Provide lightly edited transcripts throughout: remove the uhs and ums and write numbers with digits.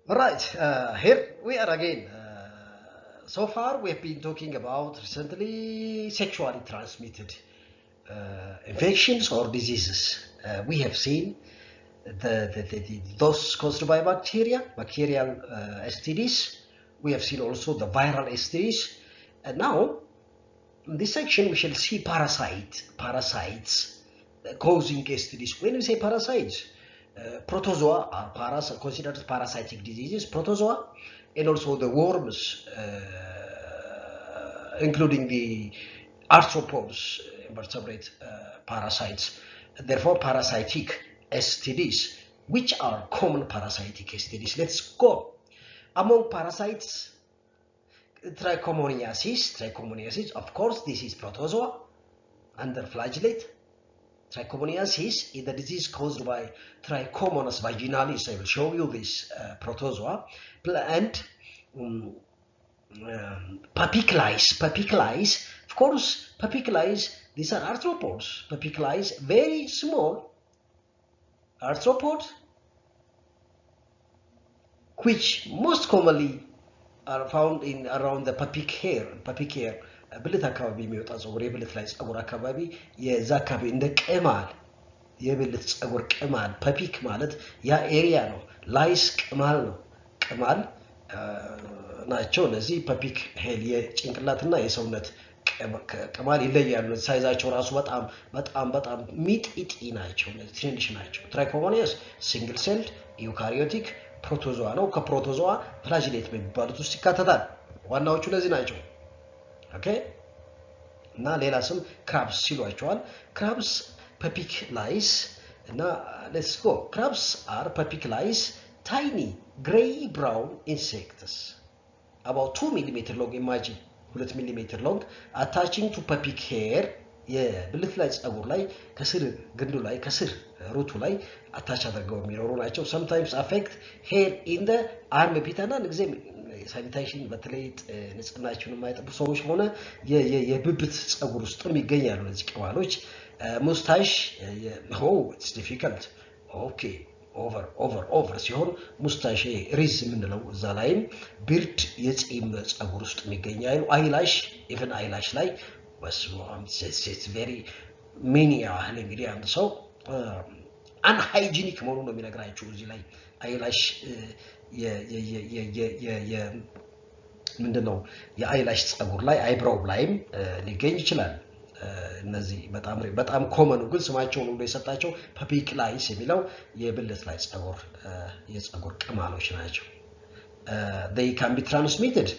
Right, here we are again. So far, we have been talking about recently sexually transmitted infections or diseases. We have seen those caused by bacterial STDs. We have seen also the viral STDs. And now, in this section, we shall see parasites causing STDs. When we say parasites, protozoa are considered parasitic diseases, protozoa, and also the worms, including the arthropods, invertebrate parasites. Therefore, parasitic STDs, which are common parasitic STDs. Let's go. Among parasites, trichomoniasis, of course, this is protozoa under flagellate. Trichomoniasis is the disease caused by Trichomonas vaginalis. I will show you this protozoa. And Papiculais. Of course, Papiculais, these are arthropods. Papiculais, very small arthropods, which most commonly are found in around the pubic hair. ብልት አካባቢ የሚወጣ ጸጉር የብልት ላይ ጸጉር አካባቢ የዛ አካባቢ እንደ ቅማል የብልት ጸጉር ቅማል ፐፒክ ማለት ያ ኤሪያ ነው ላይስ ቅማል ነው ቅማል ናቸው እነዚህ ፐፒክ ሄል የጭንቅላትና የሰውነት ቅማል ይለያሉ ሳይዛቸው ራሱ በጣም ሚጢጢ ናቸው ትንሽ ናቸው ትራይኮሞኒያስ ሲንግል ሴልድ ዩካሪዮቲክ ፕሮቶዞአ ነው ከፕሮቶዞአ ፍላጅሌት በሚባሉት ውስጥ ይካተታል ዋናዎቹ እነዚህ ናቸው Okay, now let's some crabs siluachual. Crabs papiculais. Now let's go. Crabs are papiculais, tiny gray brown insects, about 2 millimeter long. Imagine 2 millimeter long, attaching to pubic hair. Yeah, ብልት ላይ ጸጉር ላይ ከስር ግንዱ ላይ ከስር ሩቱ ላይ አታች አድርገው የሚኖሩ ናቸው sometimes affect hair in the armpit እና ንግዜ ሳኒቴሽን በተለይ ንጽህናቸውን የማይጠብቁ ሰዎች ሆነ የብብት ጸጉር ውስጥም ይገኛሉ እዚህ ቅማሎች ሙስታሽ it's difficult okay over ሲሆን ሙስታሽ ሪዝ ምንለው እዛ ላይም ቢርድ የጺም ጸጉር ውስጥ የሚገኛሉ አይላሽ even አይላሽ ላይ it's very many ያህል እንግዲህ አንድ ሰው unhygienic መሆኑን ነው የሚነግራችሁ እዚህ ላይ አይላሽ ምንድነው የአይላሽ ጸጉር ላይ አይብሮው ላይም ሊገኝ ይችላል እነዚህ በጣም ኮመን ግን ስማቸውን ሁሉ የሰጣቸው ፓፒክላይስ የሚለው የብልት ላይ ጸጉር የጸጉር ቅማሎች ናቸው they can be transmitted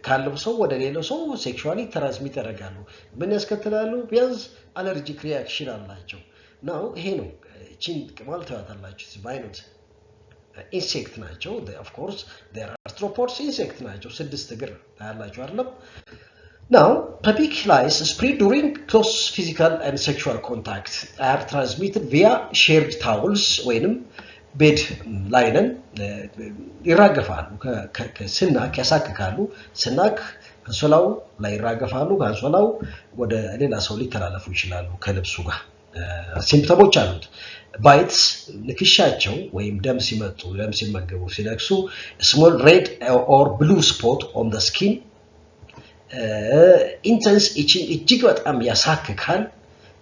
ካለው ሰው ወደ ሌላው ሰው ሴክሹዋሊ ትራንስሚት ያደርጋሉ ምን ያስከትላሉ ቢያንስ አለርጂክ ሪአክሽን አላቸው now ይሄ ነው ቺን ቅማል ተዋታላችሁ ባይኖት insect ናቸው of course they are arthropods insect ናቸው ስድስት እግር ታያላችሁ አይደለም now papiculais spread during close physical and sexual contact are transmitted via shared towels ወይንም ቤድ ላይነን ይራገፋሉ ከስናክ ያሳክካሉ ስናክ አንሶላው ላይ ይራገፋሉ አንሶላው ወደ ሌላ ሰው ሊተላለፉ ይችላሉ ከልብሱ ጋር ሲምፕተሞች አሉት bites ንክሻቸው ወይም ደም ሲመጡ ደም ሲመገቡ ሲለክሱ small red or blue spot on the skin intense itching እጅግ በጣም ያሳክካል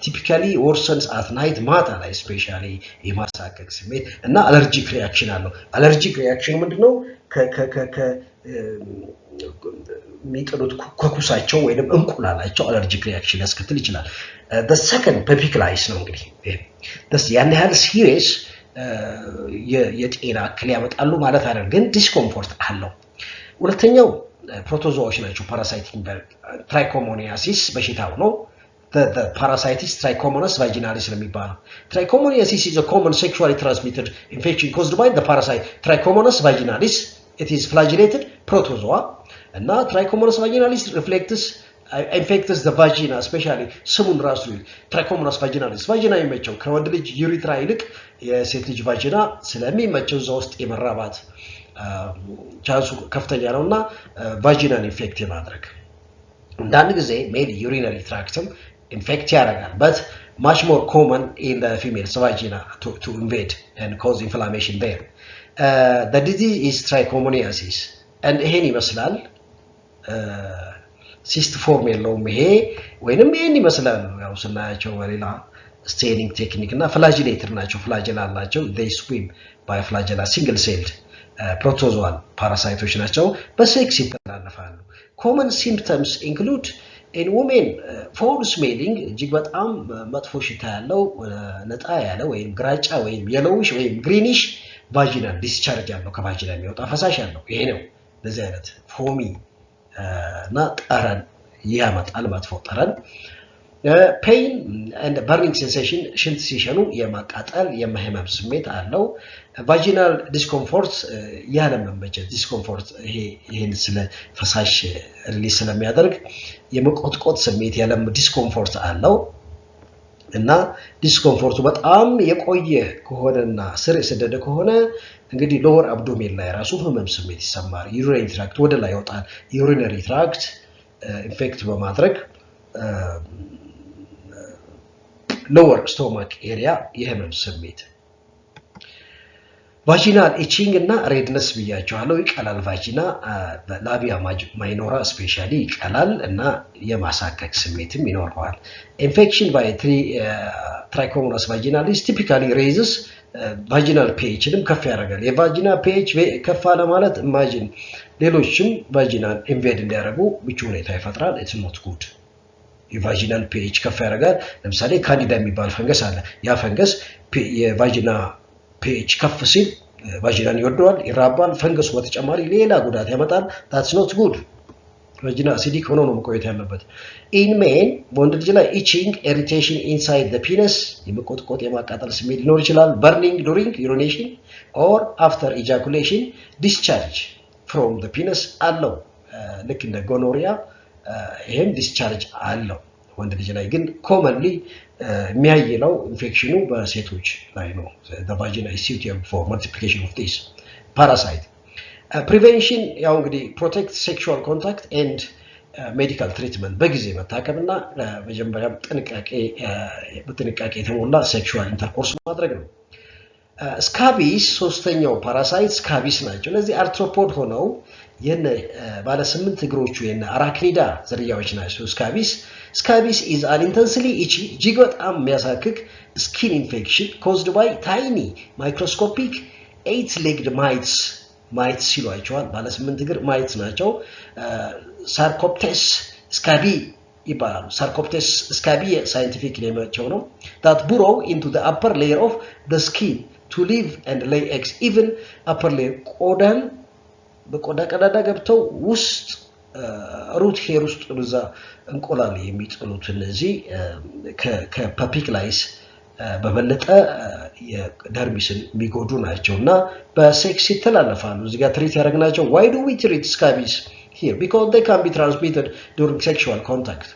typically worsens at night ማታ ላይ especially የማሳከክ ስሜት እና allergic reaction አለው allergic reaction ምንድነው ሚጥሉት ኮኩሳቸው ወይንም እንቁላላቸው allergic reaction ያስከትል ይችላል the second papiculais ነው እንግዲህ this ያን ያህል serious የጤና እክል ያመጣሉ ማለት አይደለም ግን ዲስኮምፎርት አለው ሁለተኛው ፕሮቶዞዎች ናቸው parasitic trichomoniasis በሽታው ነው the parasitis Trichomonas vaginalis የሚባለው Trichomoniasis is a common sexually transmitted infection caused by the parasite Trichomonas vaginalis it is flagellated protozoa and Trichomonas vaginalis infects the vagina especially ስሙን ራሱ Trichomonas vaginalis vagina የሚመቸው ከወንድ ልጅ ዩሪትራ ይልቅ የሴት ልጅ vagina ስለሚመቸው እዛ ውስጥ የመራባት ቻንሱ ከፍተኛ ነውና vagina infect የማድረግ እንዳንድ ጊዜ male urinary tractም infect ያደርጋል but much more common in the female's vagina to invade and cause inflammation there the disease is trichomoniasis and ይሄን ይመስላል ሲስት ፎርም የለውም ይሄ ወይንም ይሄን ይመስላል ያው ስናያቸው በሌላ ስቴኒንግ ቴክኒክ እና ፍላጅሌተር ናቸው ፍላጅላ አላቸው they swim by flagella single celled protozoal parasites ናቸው በሴክስ ይተላለፋሉ common symptoms include in women foul smelling እጅግ በጣም መጥፎ ሽታ ያለው ነጣ ያለ ወይም ግራጫ ወይም yellowish ወይም greenish vaginal discharge ያለው ከቫጂና የሚወጣ ፈሳሽ ያለው ይሄ ነው በዚህ አይነት ፎሚ እና ጠረን ያመጣል መጥፎ ጠረን pain and burning sensation ሽንት ሲሸኑ የማቃጠል የመህመም ስሜት አለው vaginal discomfort ያለመመቸት discomfort ይሄን ስለ ፈሳሽ ሪሊዝ ስለሚያደርግ የመቆጥቆጥ ስሜት ያለም discomfort አለው እና ዲስኮምፎርቱ በጣም የቆየ ከሆነና ስር የሰደደ ከሆነ እንግዲህ ሎወር አብዶሜን ላይ ራሱ ህመም ስሜት ይሰማል ዩሪነሪ ትራክት ወደ ላይ ይወጣል ዩሪነሪ ትራክት ኢንፌክት በማድረግ ሎወር ስቶማክ ኤሪያ የህመም ስሜት ቫጂናል ኢቺንግ እና ሬድነስ ብያቸዋለሁ ይቀላል ቫጂና ላቢያ ማይኖራ ስፔሻሊ ይቀላል እና የማሳከክ ስሜትም ይኖረዋል ኢንፌክሽን ባይ ትራይኮሞናስ ቫጂናሊስ ቲፒካሊ ሬዝስ ቫጂናል ፒኤችንም ከፍ ያደርጋል የቫጂና ፒኤች ከፍ አለ ማለት ኢማጂን ሌሎችም ቫጂናል ኢንቬድ እንዲያደርጉ ምቹ ሁኔታ ይፈጥራል ኢትስ ኖት ጉድ የቫጂናል ፒኤች ከፍ ያደርጋል ለምሳሌ ካንዲዳ የሚባል ፈንገስ አለ ያ ፈንገስ የቫጂና ፒኤች ከፍ ሲል ቫጂናን ይወደዋል ይራባል ፈንገሱ በተጨማሪ ሌላ ጉዳት ያመጣል that's not good ቫጂና አሲዲክ ሆኖ ነው መቆየት ያለበት in men ወንድ ልጅ ላይ itching irritation inside the penis የመቆጥቆጥ የማቃጠል ስሜት ሊኖር ይችላል burning during urination or after ejaculation discharge from the penis አለው ልክ እንደ ጎኖሪያ ይሄም discharge አለው ወንድ ልጅ ላይ ግን commonly የሚያየለው ኢንፌክሽኑ በሴቶች ላይ ነው the vagina is suitable for multiplication of this parasite prevention ያው እንግዲህ protect sexual contact and medical treatment በጊዜ መታከምና መጀመሪያ በጥንቃቄ የተሞላ sexual intercourse ማድረግ ነው ስካቢስ ሶስተኛው ፓራሳይት ስካቢስ ናቸው ለዚህ አርትሮፖድ ሆነው የነ ባለ 8 እግሮቹ የነ አራክኒዳ ዝርያዎች ናቸው ስካቢስ is an intensely itchy እጅግ በጣም የሚያሳክክ skin infection caused by tiny microscopic 8-legged mites ሲሏቸዋል ባለ 8 እግር mites ናቸው ሳርኮፕቴስ ስካቢ ይባላሉ ሳርኮፕቴስ ስካቢ ሳይንቲፊክ ኔማቸው ነው that burrow into the upper layer of the skin to live and lay eggs even upper layer ቆዳን በቆዳ ቀዳዳ ገብተው ውስጥ ሩት ሄር ውስጥ ለዛ እንቆላል የሚጥሉት እነዚህ ከፓፒክ ላይስ በበለጠ የደርሚስን የሚጎዱ ናቸውና በሴክስ ይተላለፋሉ እዚህ ጋር ትሪት ያደርግናቸው why do we treat scabies here because they can be transmitted during sexual contact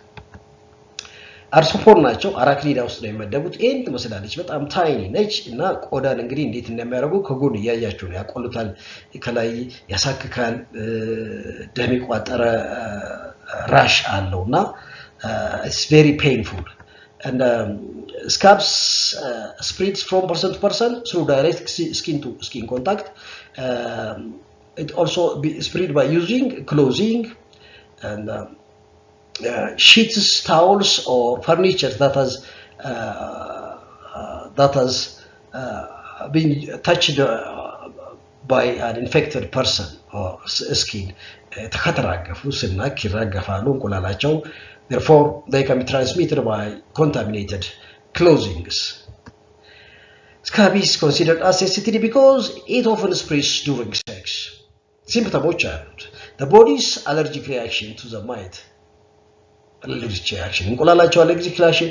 አርሶፖድ ናቸው አራክኒዳ ውስጥ ነው የሚመደቡት ኤን ትመስላለች በጣም ታይኒ ነች እና ቆዳን እንግዲህ እንዴት እንደሚያደርጉ ከጎን ያያያችሁ ነው ያቆሉታል ከላይ ያሳክካል ደም ይቋጠረ ራሽ አለውና it's very painful and scabs spreads from person to person through direct skin to skin contact it also be spread by using clothing and sheets towels or furniture that has been touched by an infected person or skin ተከተራገፉ ስናክ ይራገፋሉ እንቁላላቸው therefore they can be transmitted by contaminated clothings scabies considered as STD because it often spreads during sex symptoms are the body's allergic reaction to the mite allergic reaction እንቁላላቸው allergic reaction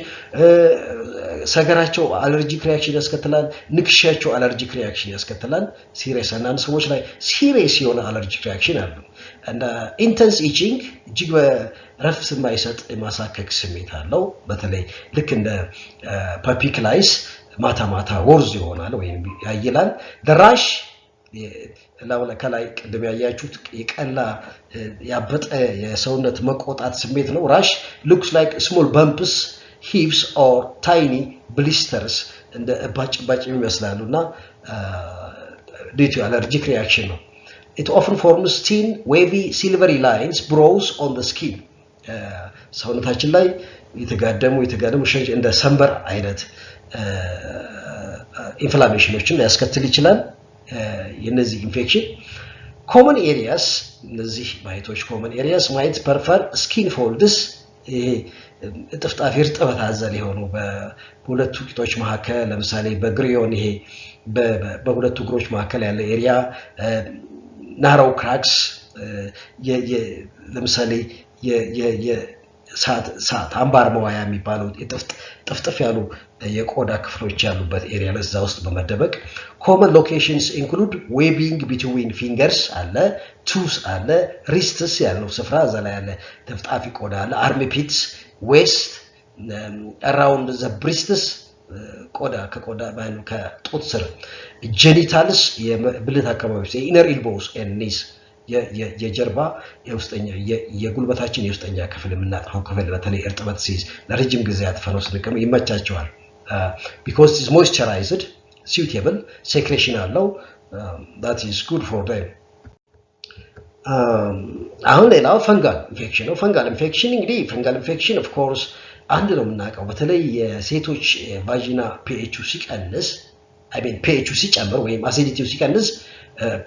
ሰገራቸው allergic reaction ያስከትላል ንክሻቸው allergic reaction ያስከትላል ሲሪየስ አንዳንድ ሰዎች ላይ ሲሪየስ የሆነ allergic reaction አሉ and intense itching እጅግ በረፍት የማይሰጥ የማሳከክ ስሜት አለው በተለይ ልክ እንደ ፓፒክ ላይስ ማታ ወርዝ ይሆናል ወይም ያይላል the rash ለወለ ከላይ ቅድም ያያችሁት የቀላ ያበጠ የሰውነት መቆጣት ስሜት ነው rash looks like small bumps hives or tiny blisters እንደ ባጭ ይመስላሉና due to allergic reaction ነው it often forms thin wavy silvery lines burrows on the skin ሰውነታችን ላይ የተጋደሙ እንደ ሰንበር አይነት ኢንፍላሜሽኖችን ሊያስከትል ይችላል የነዚህ ኢንፌክሽን common areas እነዚህ ማይቶች common areas might prefer skin folds ጥፍጣፊ እርጥበት አዘል የሆኑ በሁለቱ ቂጦች መካከል ለምሳሌ በግሪዮን ይሄ በሁለቱ እግሮች መካከል ያለ ኤሪያ ናሮው ክራክስ ለምሳሌ ሳት አምባር መዋያ የሚባለው ጥፍጥፍ ያሉ የቆዳ ክፍሎች ያሉበት ኤሪያ ለዛ ውስጥ በመደበቅ common locations include webbing between fingers አለ tooth አለ wrists ያለው ስፍራ እዛ ላይ ያለ ጥፍጣፊ ቆዳ አለ armpits waist around the breasts ቆዳ ከቆዳ ባይኑ ከጡት ስር genitals የብልት አካባቢዎች inner elbows and knees የጀርባ የውስጠኛ የጉልበታችን የውስጠኛ ክፍል የምናጠፋው ክፍል በተለይ እርጥበት ሲይዝ ለረጅም ጊዜ አጥፈነው ስንቀም ይመቻቸዋል because it is moisturized suitable secretion አለው that is good for them አሁን ሌላው ፈንጋል ኢንፌክሽን ነው ፈንጋል ኢንፌክሽን እንግዲህ ፈንጋል ኢንፌክሽን of course አንድ ነው የምናውቀው በተለይ የሴቶች ቫጂና pH ሲቀንስ I mean pH ሲጨምር ወይም acidity ሲቀንስ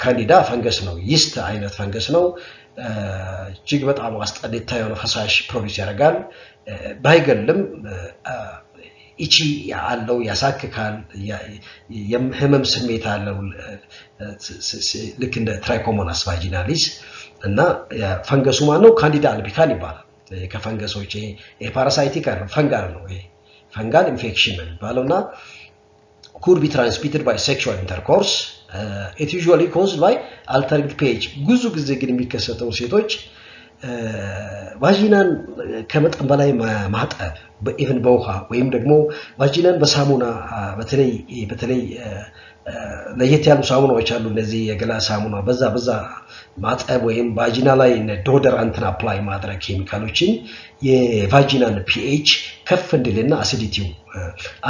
ካንዲዳ ፈንገስ ነው ይስት አይነት ፈንገስ ነው እጅግ በጣም አስጠሊታ የሆነ ፈሳሽ ፕሮዲዩስ ያደርጋል ባይገልም ኢቺ ያለው ያሳክካል የህመም ስሜት አለው ልክ እንደ ትራይኮሞናስ ቫጂናሊስ እና ፈንገሱ ማለት ነው ካንዲዳ አልቢካን ይባላል ከፈንገሶች ይሄ ፓራሳይቲክ አይደለም ፈንጋል ነው ይሄ ፈንጋል ኢንፌክሽን ነው የሚባለውና could be transmitted by sexual intercourse it usually caused by altering pH ብዙ ጊዜ ግን የሚከሰተው ሴቶች ቫጂናን ከመጠን በላይ ማጠብ በኢቭን በውሃ ወይም ደግሞ ቫጂናን በሳሙና በተለይ ለየት ያሉ ሳሙናዎች አሉ እነዚህ የገላ ሳሙና በዛ ማጠብ ወይም ቫጂና ላይ ዶደራንትን አፕላይ ማድረግ ኬሚካሎችን የቫጂናን pH ከፍ እንዲልና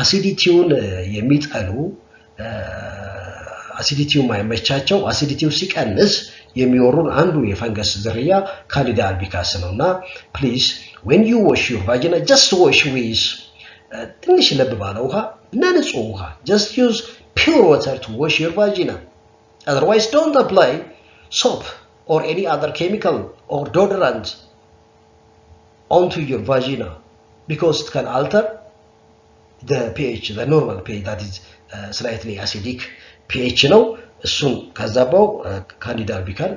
አሲዲቲውን የሚጠሉ አሲዲቲው ማይመቻቸው አሲዲቲው ሲቀንስ የሚወሩን አንዱ የፈንገስ ዝርያ ካንዲዳ አልቢካስ ነውና please when you wash your vagina just wash with ትንሽ ለብ ባለ ውሃ ንጹህ ውሃ just use pure water to wash your vagina otherwise don't apply soap or any other chemical or deodorant onto your vagina because it can alter the pH the normal pH that is slightly acidic pH ነው እሱን ከዛባው ካንዲዳ አልቢካን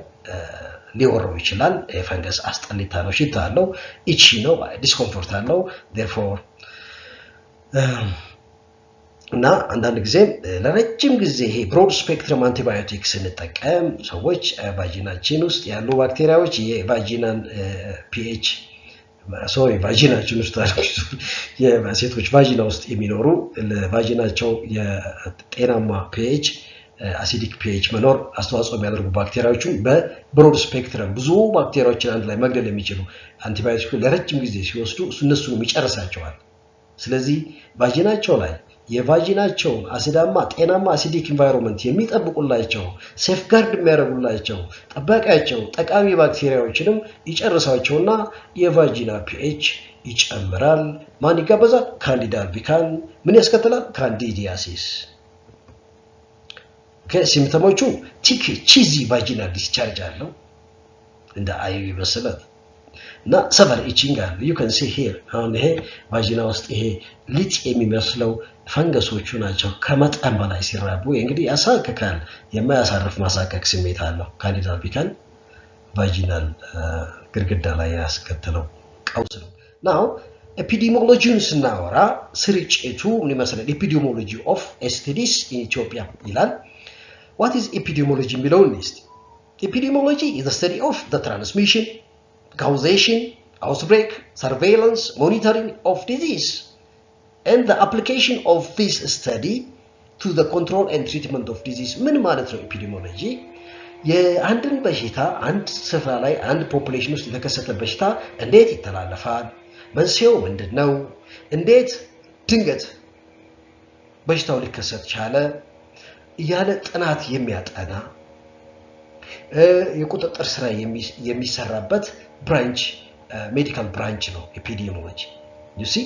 ሊወረው ይችላል ፈንገስ አስጠሊታ ነው ሽታ አለው ኢቺ ነው ዲስኮምፎርት አለው therefore እና አንዳንድ ጊዜ ለረጅም ጊዜ ይሄ ብሮድ ስፔክትረም አንቲባዮቲክስ እንጠቀም ሰዎች ቫጂናችን ውስጥ ያሉ ባክቴሪያዎች የቫጂናን pH ቫጂናችን ውስጥ የሴቶች ቫጂና ውስጥ የሚኖሩ ለቫጂናቸው የጤናማ pH አሲዲክ pH መኖር አስተዋጽኦ የሚያደርጉ ባክቴሪያዎችን በብሮድ ስፔክትረም ብዙ ባክቴሪያዎችን አንድ ላይ መግደል የሚችሉ አንቲባዮቲክስ ለረጅም ጊዜ ሲወስዱ እነሱንም ይጨርሳቸዋል ስለዚህ ቫጂናቸው ላይ የቫጂናቸውን አሲዳማ ጤናማ አሲዲክ ኢንቫይሮንመንት የሚጠብቁላቸው ሴፍጋርድ የሚያደርጉላቸው ጠባቂያቸው ጠቃሚ ባክቴሪያዎችንም ይጨርሳቸውና የቫጂና pH ይጨምራል ማን ይጋበዛል ካንዲዳ አልቢካን ምን ያስከትላል ካንዲዲያሲስ ከሲምፕተሞቹ ቺዚ ቫጂናል ዲስቻርጅ አለው እንደ አይቪ መሰለት እና ሰቨር ኢቺንግ አለ you can see here አሁን ይሄ ቫጂና ውስጥ ይሄ ሊጥ የሚመስለው ፈንገሶቹ ናቸው ከመጠን በላይ ሲራቡ እንግዲህ ያሳክካል የማያሳርፍ ማሳከክ ስሜት አለው ካንዲዳ አልቢካን ቫጂናል ግርግዳ ላይ ያስከተለው ቀውስ ነው now epidemiology ስናወራ ስርጭቱ ምን ይመስላል epidemiology of STDs in Ethiopia ይላል what is epidemiology below list epidemiology is the study of the transmission causation outbreak surveillance monitoring of disease and the application of this study to the control and treatment of disease ምን ማለት ነው epidemiology የአንድን በሽታ አንድ ስፍራ ላይ አንድ ፖፑሌሽን ውስጥ የተከሰተ በሽታ እንዴት ይተላለፋል መንስኤው ምንድነው እንዴት ድንገት በሽታው ሊከሰት ቻለ ያለ ጥናት የሚያጠና የቁጥጥር ስራ የሚሰራበት ብራንች ሜዲካል ብራንች ነው ኤፒዲሚዮሎጂ you see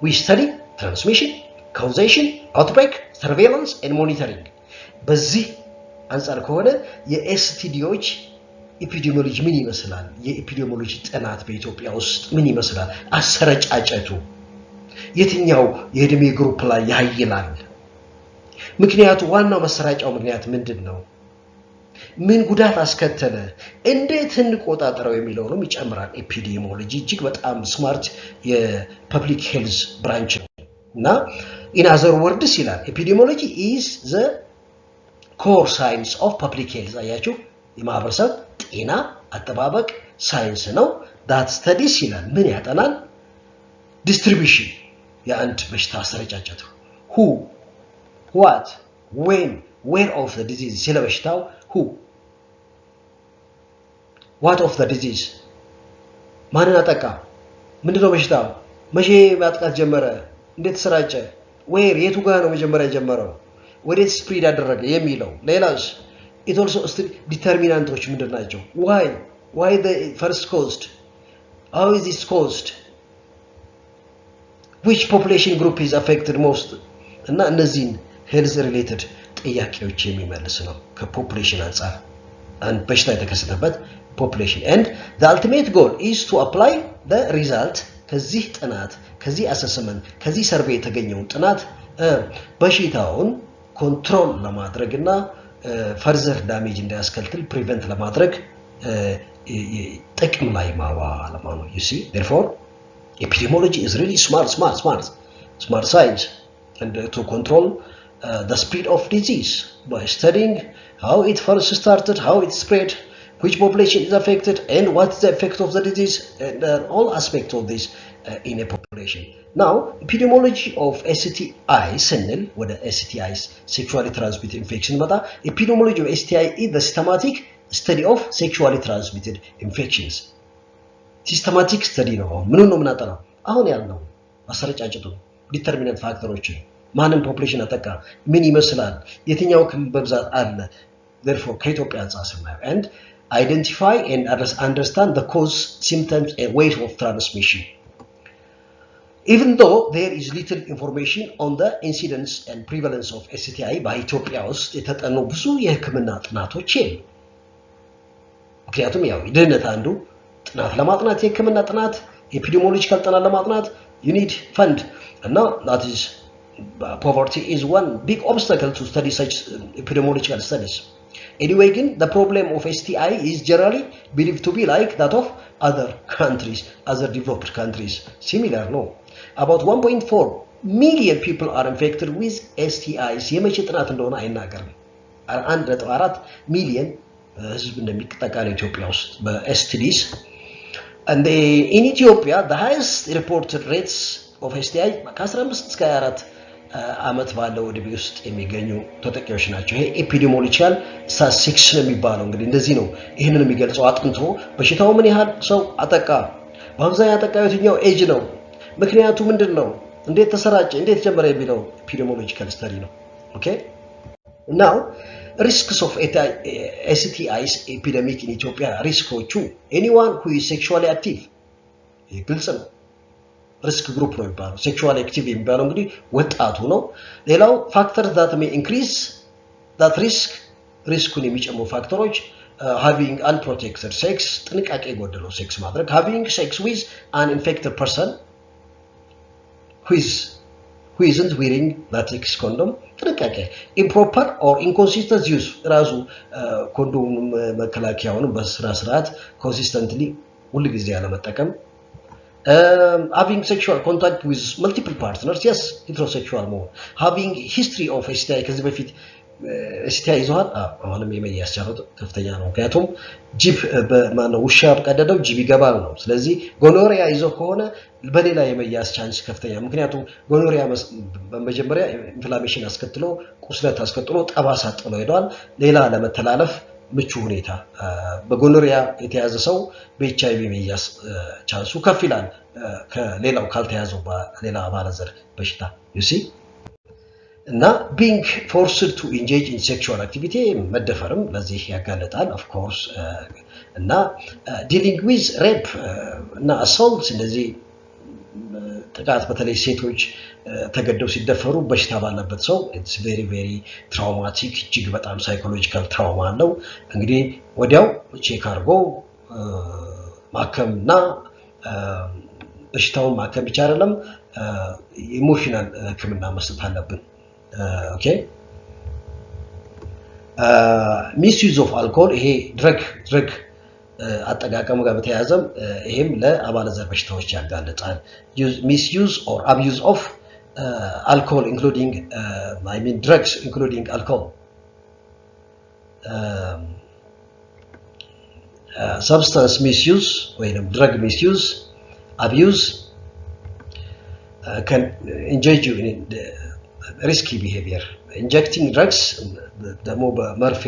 we study transmission causation outbreak surveillance and monitoring በዚህ አንፃር ከሆነ የኤስቲዲዎች ኤፒዲሚዮሎጂ ምን ይመስላል የኤፒዲሚዮሎጂ ጥናት በኢትዮጵያ ውስጥ ምን ይመስላል አሰረጫጨቱ የትኛው የእድሜ ግሩፕ ላይ ያይላል ምክንያቱ ዋናው መሰራጫው ምክንያት ምንድነው ምን ጉዳት አስከተለ እንዴት እንቆጣጠረው የሚለው ነው ይጨምራል ኤፒዲሚዮሎጂ እጅግ በጣም ስማርት የፐብሊክ ሄልዝ ብራንች እና in other words ይላል ኤፒዲሚዮሎጂ is the core science of public health አያችሁ የማህበረሰብ ጤና አጠባበቅ ሳይንስ ነው that studies ይላል ምን ያጠናል distribution የአንድ በሽታ አሰረጫጨቱ who what when where of the disease ስለ በሽታው who what of the disease ማንን አጠቃ ምንድነው በሽታው መቼ ማጥቃት ጀመረ እንዴት ተሰራጨ where የቱ ጋር ነው መጀመሪያ ጀመረው ወዴት ስፕሪድ አደረገ የሚለው ሌላስ it also determinantoች ምንድናቸው why the first caused how is this caused which population group is affected most እና እነዚህን health related ጥያቄዎች የሚመልስ ነው ከፖፑሌሽን አንፃር and በሽታ የተከሰተበት population and the ultimate goal is to apply the result ከዚህ ጥናት ከዚህ assessment ከዚህ ሰርቬይ የተገኘው ጥናት በሽታውን ኮንትሮል ለማድረግና further damage እንዳያስከትል prevent ለማድረግ ጥቅም ላይ ማዋል ማለት ነው you see therefore epidemiology is really smart science and to control the spread of disease by studying how it first started how it spread which population is affected and what is the effect of the disease and all aspects of this in a population now epidemiology of STI ስንል ወደ STIs sexually transmitted infection መጣ epidemiology of STI is the systematic study of sexually transmitted infections systematic study ነው ምኑን ነው ምናጠናው አሁን ያልነው አሰረጫጭቱ ዲተርሚናንት ፋክተሮችን ማንን ፖፑሌሽን አጠቃ ምን ይመስላል የትኛው በብዛት አለ therefore ከኢትዮጵያ አንፃር ስናየው and identify and understand the cause symptoms and ways of transmission even though there is little information on the incidence and prevalence of STI በኢትዮጵያ ውስጥ የተጠኑ ብዙ የህክምና ጥናቶች የሉ ምክንያቱም ያው ድህነት አንዱ ጥናት ለማጥናት የህክምና ጥናት ኤፒዲሚዮሎጂካል ጥናት ለማጥናት you need fund and now that is poverty is one big obstacle to study such epidemiological studies anyway again the problem of STI is generally believed to be like that of other countries other developed countries similar no about 1.4 million people are infected with STIs የመቼ ጥናት እንደሆነ አይናገርም 1.4 ሚሊዮን ህዝብ እንደሚጠቃ ነው ኢትዮጵያ ውስጥ በSTDs and in Ethiopia the highest reported rates of STI ከ15 እስከ 24 አመት ባለው ዕድሜ ውስጥ የሚገኙ ተጠቂዎች ናቸው ይሄ ኤፒዲሚዮሎጂካል ስታቲስቲክስ ነው የሚባለው እንግዲህ እንደዚህ ነው ይሄንን የሚገልጸው አጥንቶ በሽታው ምን ያህል ሰው አጠቃ በአብዛኛው አጠቃው የትኛው ኤጅ ነው ምክንያቱ ምንድነው እንዴት ተሰራጨ እንዴት ጀመረ የሚለው ኤፒዲሚዮሎጂካል ስተዲ ነው okay now risks of STIs epidemic in Ethiopia ሪስኮቹ anyone who is sexually active ግልጽ ነው risk group ነው የሚባለው sexually active የሚባለው እንግዲህ ወጣቱ ነው ሌላው factors that may increase that riskን የሚጨምሩ ፋክተሮች having unprotected sex ጥንቃቄ የጎደለው ሴክስ ማድረግ having sex with an infected person who isn't wearing latex condom ጥንቃቄ improper or inconsistent use ራሱ ኮንዶም መከላከያውን በስራ ስርዓት consistently ሁሉ ጊዜ ያለ መጠቀም having sexual contact with multiple partners yes heterosexual more having history of STI ከዚህ በፊት STI ይዟል አሁንም የመያዝ ቻርት ከፍተኛ ነው ምክንያቱም ጂፕ በማነው ውሻ በቀደደው ጂፕ ይገባል ነው ስለዚህ ጎኖሪያ ይዞ ከሆነ በሌላ የመያዝ ቻንስ ከፍተኛ ምክንያቱም ጎኖሪያ በመጀመሪያ ኢንፍላሜሽን አስከትሎ ቁስለት አስከትሎ ጠባሳ ጥሎ ሄዷል ሌላ ለመተላለፍ ምቹ ሁኔታ በጎኖሪያ የተያዘ ሰው በኤችአይቪ መያዝ ቻንሱ ከፍ ይላል ከሌላው ካልተያዘው በሌላ አባለዘር በሽታ you see እና being forced to engage in sexual activity መደፈርም ለዚህ ያጋለጣል of course እና dealing with rape እና assault እንደዚህ ጥቃት በተለይ ሴቶች ተገደው ሲደፈሩ በሽታ ባለበት ሰው it's very very traumatic እጅግ በጣም psychological trauma አለው እንግዲህ ወዲያው ቼክ አድርጎ ማከምና በሽታውን ማከም ብቻ አይደለም ኢሞሽናል ህክምና መስጠት አለብን okay misuse of alcohol ይሄ ድረግ አጠቃቀም ጋር በተያያዘም ይሄም ለአባለዘር በሽታዎች ያጋልጣል misuse or abuse of alcohol including drugs including alcohol substance misuse or drug misuse abuse can engage you in risky behavior injecting drugs ደሞ በመርፌ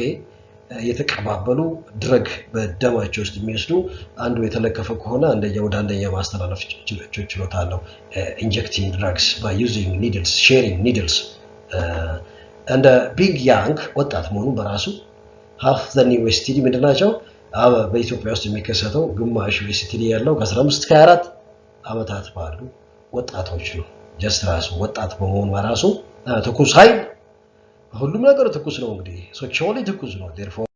የተቀባበሉ ድረግ በደማቸው ውስጥ የሚወስዱ አንዱ የተለከፈ ከሆነ አንደኛው ወደ አንደኛው ማስተላለፍ ችሎታ አለው injecting drugs by using needles sharing needles and being young ወጣት መሆኑ በራሱ half the new STD ምንድናቸው በኢትዮጵያ ውስጥ የሚከሰተው ግማሽ STD ያለው ከ15 እስከ 24 አመታት ባሉ ወጣቶች ነው just ራሱ ወጣት በመሆኑ በራሱ ትኩስ ኃይል ሁሉም ነገር ትኩስ ነው እንግዲህ ሴክሹዋሊ ትኩስ ነው therefore